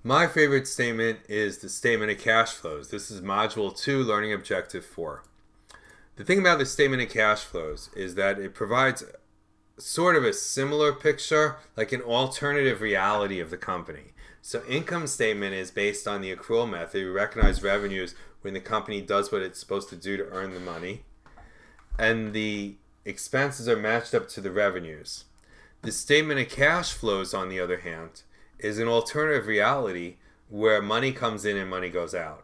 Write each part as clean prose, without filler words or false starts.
My favorite statement is the statement of cash flows. This is Module 2, Learning Objective 4. The thing about the statement of cash flows is that it provides sort of a similar picture, like an alternative reality of the company. So income statement is based on the accrual method. We recognize revenues when the company does what it's supposed to do to earn the money. And the expenses are matched up to the revenues. The statement of cash flows, on the other hand, is an alternative reality where money comes in and money goes out.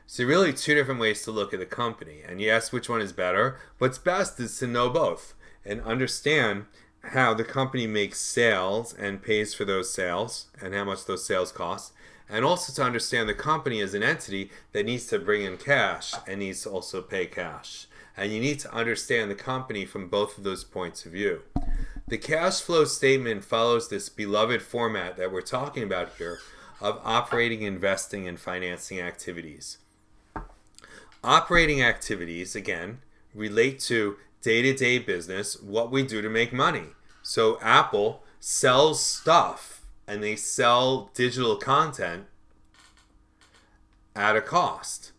So really two different ways to look at the company. And you ask which one is better. What's best is to know both and understand how the company makes sales and pays for those sales and how much those sales cost. And also to understand the company as an entity that needs to bring in cash and needs to also pay cash. And you need to understand the company from both of those points of view. The cash flow statement follows this beloved format that we're talking about here of operating, investing, and financing activities. Operating activities, again, relate to day-to-day business, what we do to make money. So Apple sells stuff and they sell digital content at a cost.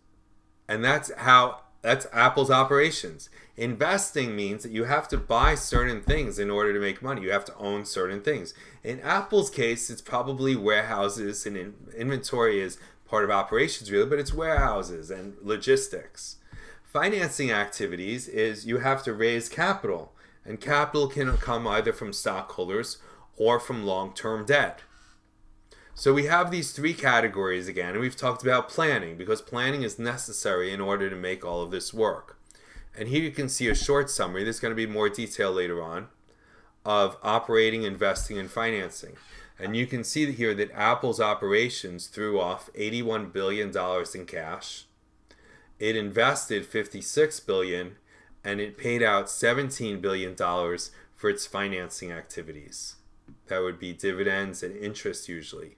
And that's Apple's operations. Investing means that you have to buy certain things in order to make money. You have to own certain things. In Apple's case, it's probably warehouses, and inventory is part of operations really, but it's warehouses and logistics. Financing activities is you have to raise capital, and capital can come either from stockholders or from long-term debt. So we have these three categories again, and we've talked about planning because planning is necessary in order to make all of this work. And here you can see a short summary. There's going to be more detail later on of operating, investing, and financing. And you can see here that Apple's operations threw off $81 billion in cash. It invested $56 billion, and it paid out $17 billion for its financing activities. That would be dividends and interest usually.